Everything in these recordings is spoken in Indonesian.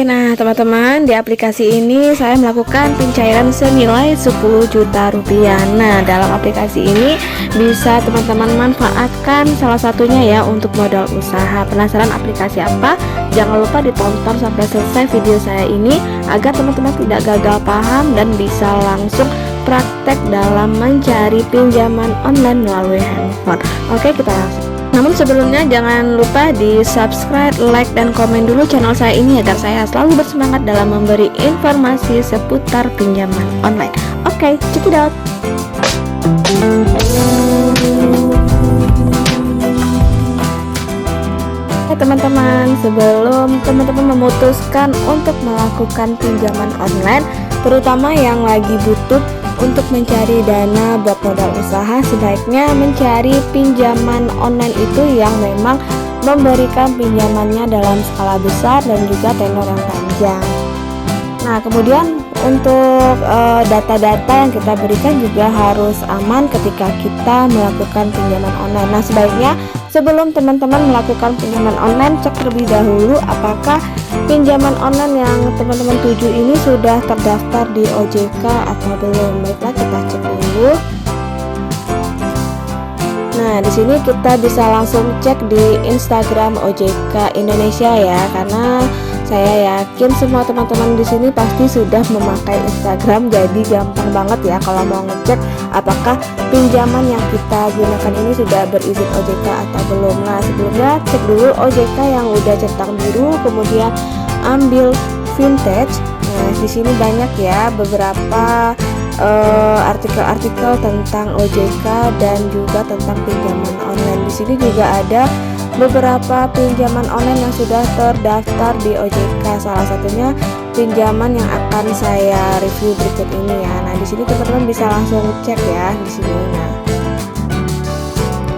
Nah teman-teman, di aplikasi ini saya melakukan pencairan senilai 10 juta rupiah. Nah dalam aplikasi ini bisa teman-teman manfaatkan salah satunya ya untuk modal usaha. Penasaran aplikasi apa? Jangan lupa ditonton sampai selesai video saya ini agar teman-teman tidak gagal paham dan bisa langsung praktek dalam mencari pinjaman online melalui handphone. Oke, kita langsung. Namun sebelumnya jangan lupa di subscribe, like, dan komen dulu channel saya ini agar saya selalu bersemangat dalam memberi informasi seputar pinjaman online. Oke, check it out. Teman-teman, sebelum teman-teman memutuskan untuk melakukan pinjaman online, terutama yang lagi butuh untuk mencari dana buat modal usaha, sebaiknya mencari pinjaman online itu yang memang memberikan pinjamannya dalam skala besar dan juga tenor yang panjang. Nah kemudian untuk data-data yang kita berikan juga harus aman ketika kita melakukan pinjaman online. Nah sebaiknya sebelum teman-teman melakukan pinjaman online, cek terlebih dahulu apakah pinjaman online yang teman-teman tuju ini sudah terdaftar di OJK atau belum. Baiklah, kita cek dulu. Nah, di sini kita bisa langsung cek di Instagram OJK Indonesia ya, karena saya yakin semua teman-teman di sini pasti sudah memakai Instagram, jadi gampang banget ya kalau mau ngecek apakah pinjaman yang kita gunakan ini sudah berizin OJK atau belum. Nah, sebelumnya cek dulu OJK yang udah centang biru, kemudian ambil vintage. Nah, di sini banyak ya beberapa artikel-artikel tentang OJK dan juga tentang pinjaman online. Di sini juga ada beberapa pinjaman online yang sudah terdaftar di OJK. Salah satunya pinjaman yang akan saya review berikut ini ya. Nah, di sini teman-teman bisa langsung cek ya di sini. Nah,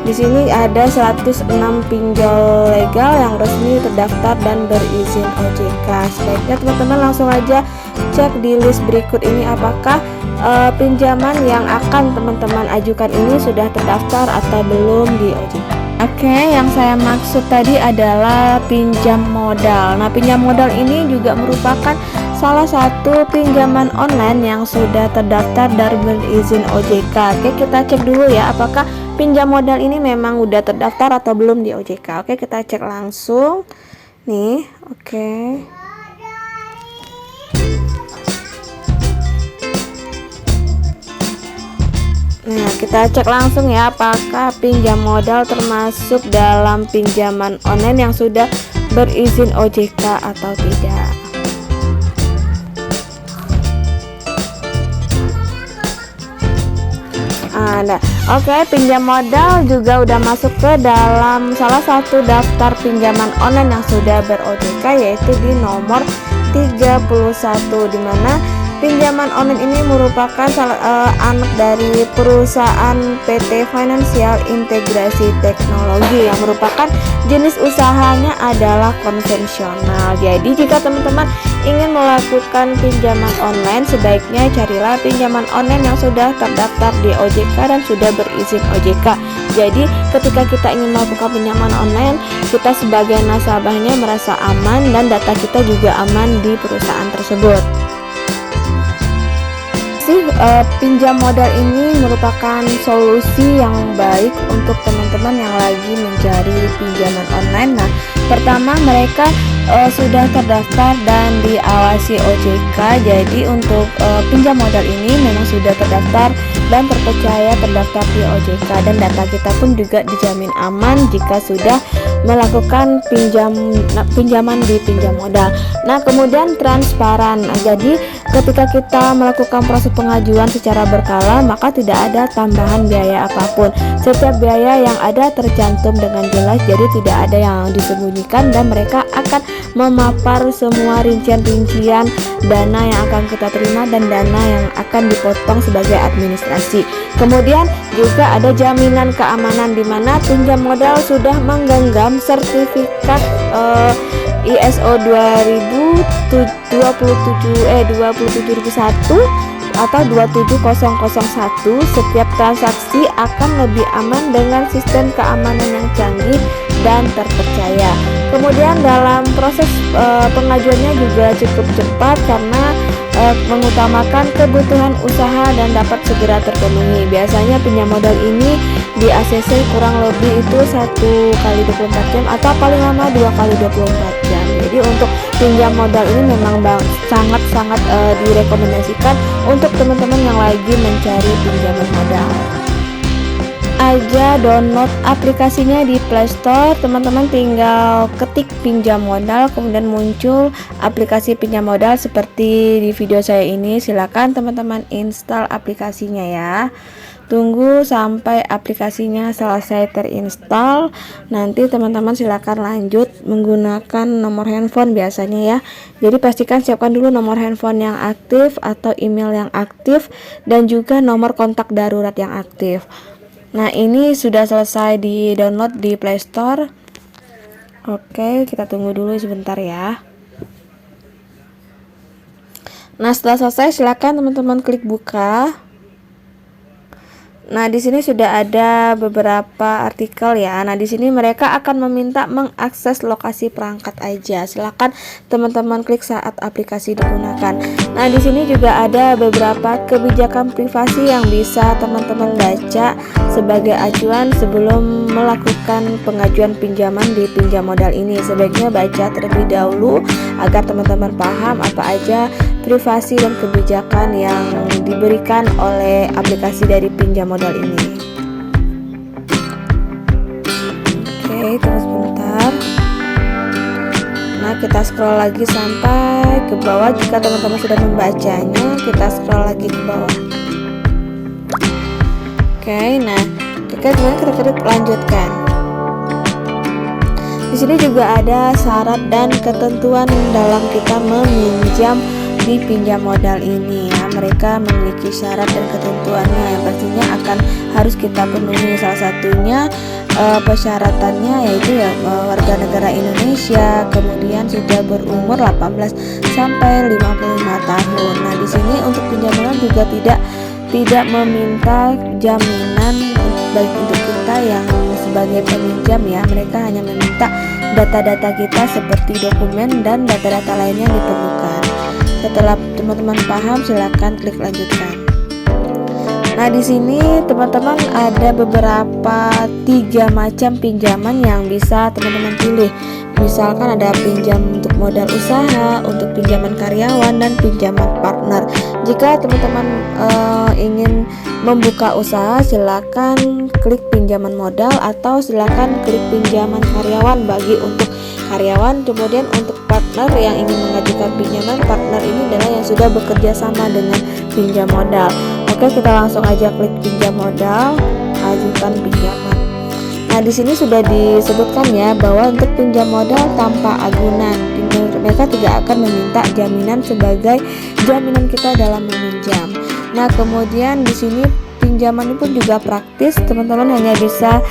di sini ada 106 pinjol legal yang resmi terdaftar dan berizin OJK. Sebaiknya teman-teman langsung aja cek di list berikut ini apakah pinjaman yang akan teman-teman ajukan ini sudah terdaftar atau belum di OJK. Oke, yang saya maksud tadi adalah pinjam modal. Nah, pinjam modal ini juga merupakan salah satu pinjaman online yang sudah terdaftar dan berizin OJK. Oke, kita cek dulu ya apakah pinjam modal ini memang udah terdaftar atau belum di OJK. Oke, kita cek langsung. Nih, oke. Nah, kita cek langsung ya apakah pinjam modal termasuk dalam pinjaman online yang sudah berizin OJK atau tidak. Oke, pinjam modal juga udah masuk ke dalam salah satu daftar pinjaman online yang sudah ber-OJK, yaitu di nomor 31, di mana pinjaman online ini merupakan anak dari perusahaan PT Finansial Integrasi Teknologi yang merupakan jenis usahanya adalah konvensional. Jadi jika teman-teman ingin melakukan pinjaman online, sebaiknya carilah pinjaman online yang sudah terdaftar di OJK dan sudah berizin OJK. Jadi ketika kita ingin melakukan pinjaman online, kita sebagai nasabahnya merasa aman dan data kita juga aman di perusahaan tersebut. Pinjam modal ini merupakan solusi yang baik untuk teman-teman yang lagi mencari pinjaman online. Nah, pertama mereka sudah terdaftar dan diawasi OJK. Jadi untuk pinjam modal ini memang sudah terdaftar dan terpercaya terdaftar di OJK, dan data kita pun juga dijamin aman jika sudah melakukan pinjaman di pinjam modal. Nah, kemudian transparan. Nah, jadi ketika kita melakukan proses pengajuan secara berkala, maka tidak ada tambahan biaya apapun. Setiap biaya yang ada tercantum dengan jelas, jadi tidak ada yang disembunyikan, dan mereka akan memapar semua rincian-rincian dana yang akan kita terima dan dana yang akan dipotong sebagai administrasi. Kemudian juga ada jaminan keamanan, di mana pinjam modal sudah menggenggam sertifikat ISO 27001 atau 27001. Setiap transaksi akan lebih aman dengan sistem keamanan yang canggih dan terpercaya. Kemudian dalam proses pengajuannya juga cukup cepat karena mengutamakan kebutuhan usaha dan dapat segera terpenuhi. Biasanya pinjam modal ini di ACC kurang lebih itu 1 kali 24 jam atau paling lama 2 kali 24 jam. Jadi untuk pinjam modal ini memang sangat-sangat direkomendasikan untuk teman-teman yang lagi mencari pinjaman modal. Aja download aplikasinya di Play Store. Teman-teman tinggal ketik pinjam modal, kemudian muncul aplikasi pinjam modal seperti di video saya ini. Silakan teman-teman install aplikasinya ya. Tunggu sampai aplikasinya selesai terinstall. Nanti teman-teman silakan lanjut menggunakan nomor handphone biasanya ya. Jadi pastikan siapkan dulu nomor handphone yang aktif atau email yang aktif dan juga nomor kontak darurat yang aktif. Nah, ini sudah selesai di download di Play Store. Oke, kita tunggu dulu sebentar ya. Nah, setelah selesai silakan teman-teman klik buka. Nah, di sini sudah ada beberapa artikel ya. Nah, di sini mereka akan meminta mengakses lokasi perangkat aja. Silakan teman-teman klik saat aplikasi digunakan. Nah, di sini juga ada beberapa kebijakan privasi yang bisa teman-teman baca sebagai acuan sebelum melakukan pengajuan pinjaman di pinjam modal ini. Sebaiknya baca terlebih dahulu agar teman-teman paham apa aja privasi dan kebijakan yang diberikan oleh aplikasi dari pinjam modal ini. Oke, tunggu sebentar. Nah, kita scroll lagi sampai ke bawah. Jika teman-teman sudah membacanya, kita scroll lagi ke bawah. Oke, nah kita klik lanjutkan. Di sini juga ada syarat dan ketentuan dalam kita meminjam di pinjam modal ini ya. Mereka memiliki syarat dan ketentuannya yang pastinya akan harus kita penuhi. Salah satunya persyaratannya yaitu ya warga negara Indonesia, kemudian sudah berumur 18 sampai 55 tahun. Nah, di sini untuk pinjam modal juga tidak meminta jaminan baik untuk kita yang sebagai peminjam ya. Mereka hanya meminta data-data kita seperti dokumen dan data-data lainnya yang diperlukan. Setelah teman-teman paham, silakan klik lanjutkan. Nah, di sini teman-teman ada beberapa 3 macam pinjaman yang bisa teman-teman pilih. Misalkan ada pinjam untuk modal usaha, untuk pinjaman karyawan, dan pinjaman partner. Jika teman-teman ingin membuka usaha, silakan klik pinjaman modal atau silakan klik pinjaman karyawan bagi untuk karyawan. Kemudian untuk partner yang ingin mengajukan pinjaman, partner ini adalah yang sudah bekerja sama dengan pinjam modal. Oke, kita langsung aja klik pinjam modal, ajukan pinjaman. Nah, di sini sudah disebutkan ya bahwa untuk pinjam modal tanpa agunan, mereka tidak akan meminta jaminan sebagai jaminan kita dalam meminjam. Nah, kemudian di sini pinjaman pun juga praktis, teman-teman hanya bisa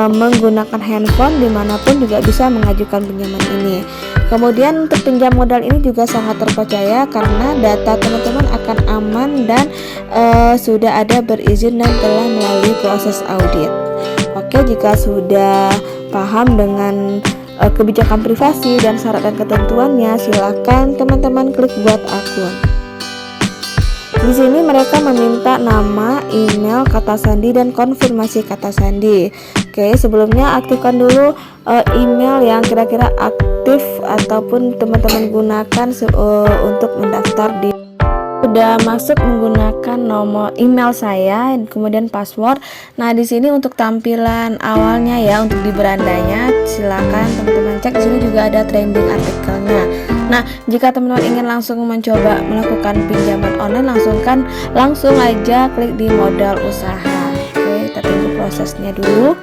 menggunakan handphone dimanapun juga bisa mengajukan pinjaman ini. Kemudian untuk pinjam modal ini juga sangat terpercaya karena data teman-teman akan aman dan sudah ada berizin dan telah melalui proses audit. Oke, jika sudah paham dengan kebijakan privasi dan syarat dan ketentuannya, silakan teman-teman klik buat akun. Di sini mereka meminta nama, email, kata sandi, dan konfirmasi kata sandi. Oke, sebelumnya aktifkan dulu email yang kira-kira aktif ataupun teman-teman gunakan untuk mendaftar di. Sudah masuk menggunakan nomor email saya, kemudian password. Nah, di sini untuk tampilan awalnya ya, untuk di berandanya, silakan teman-teman cek. Di sini juga ada trending artikelnya. Nah, jika teman-teman ingin langsung mencoba melakukan pinjaman online, langsung aja klik di modal usaha. Oke, kita tunggu prosesnya dulu.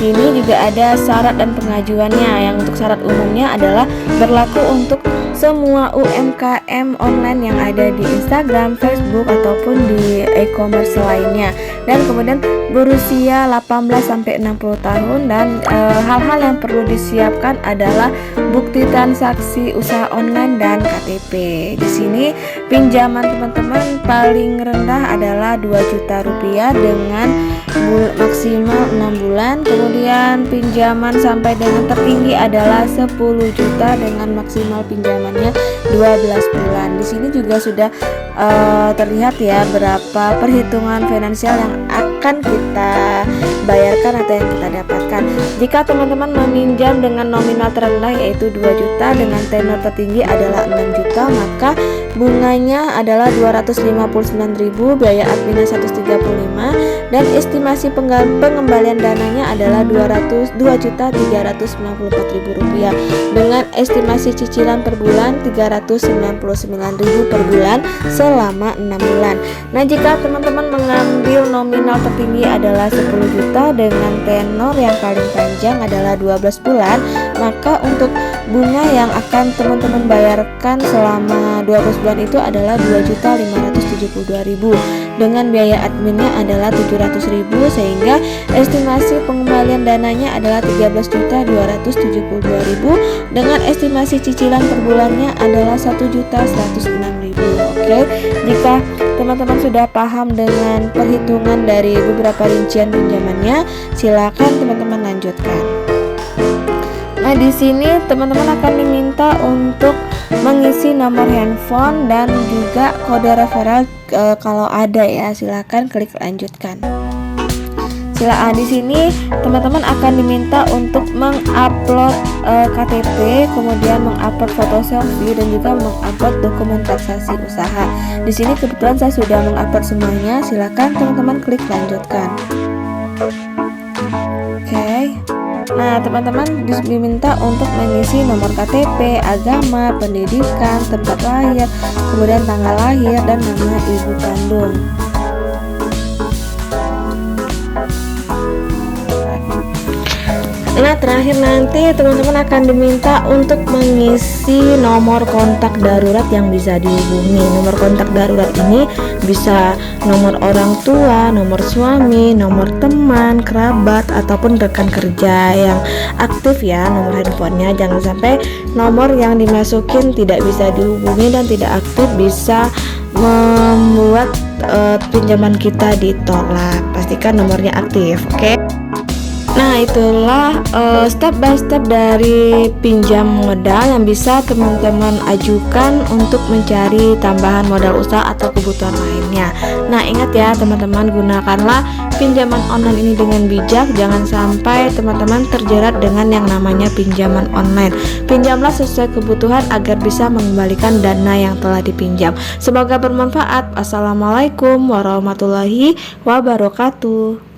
Sini juga ada syarat dan pengajuannya. Yang untuk syarat umumnya adalah berlaku untuk semua UMKM online yang ada di Instagram, Facebook ataupun di e-commerce lainnya. Dan kemudian berusia 18 sampai 60 tahun dan hal-hal yang perlu disiapkan adalah bukti transaksi usaha online dan KTP. Di sini pinjaman teman-teman paling rendah adalah 2 juta rupiah dengan maksimal 6 bulan. Kemudian pinjaman sampai dengan tertinggi adalah 10 juta dengan maksimal pinjamannya 12 bulan. Di sini juga sudah terlihat ya berapa perhitungan finansial yang akan kita bayarkan atau yang kita dapatkan. Jika teman-teman meminjam dengan nominal terendah yaitu 2 juta dengan tenor tertinggi adalah 6 juta, maka bunganya adalah 259.000, biaya adminnya 135, dan estimasi pengembalian dananya adalah 2.394.000 rupiah dengan estimasi cicilan per bulan 399.000 per bulan selama 6 bulan. Nah, jika teman-teman mengambil nominal tertinggi adalah 10 juta dengan tenor yang paling panjang adalah 12 bulan, maka untuk bunga yang akan teman-teman bayarkan selama 12 bulan itu adalah 2.572.000 dengan biaya adminnya adalah 700.000, sehingga estimasi pengembalian dananya adalah 13.272.000 dengan estimasi cicilan per bulannya adalah 1.106.000. Oke, jika teman-teman sudah paham dengan perhitungan dari beberapa rincian pinjamannya, silakan teman-teman lanjutkan. Nah, di sini teman-teman akan diminta untuk mengisi nomor handphone dan juga kode referral kalau ada ya, silakan klik lanjutkan. Di sini teman-teman akan diminta untuk mengupload KTP, kemudian mengupload foto selfie dan juga mengupload dokumen transaksi usaha. Di sini kebetulan saya sudah mengupload semuanya, silakan teman-teman klik lanjutkan. Oke. Nah, teman-teman diminta untuk mengisi nomor KTP, agama, pendidikan, tempat lahir, kemudian tanggal lahir dan nama ibu kandung. Nah, terakhir nanti teman-teman akan diminta untuk mengisi nomor kontak darurat yang bisa dihubungi. Nomor kontak darurat ini bisa nomor orang tua, nomor suami, nomor teman, kerabat, ataupun rekan kerja yang aktif ya nomor handphonenya. Jangan sampai nomor yang dimasukin tidak bisa dihubungi dan tidak aktif, bisa membuat pinjaman kita ditolak. Pastikan nomornya aktif, oke? Nah, itulah step by step dari pinjam modal yang bisa teman-teman ajukan untuk mencari tambahan modal usaha atau kebutuhan lainnya. Nah, ingat ya teman-teman, gunakanlah pinjaman online ini dengan bijak. Jangan sampai teman-teman terjerat dengan yang namanya pinjaman online. Pinjamlah sesuai kebutuhan agar bisa mengembalikan dana yang telah dipinjam. Semoga bermanfaat. Assalamualaikum warahmatullahi wabarakatuh.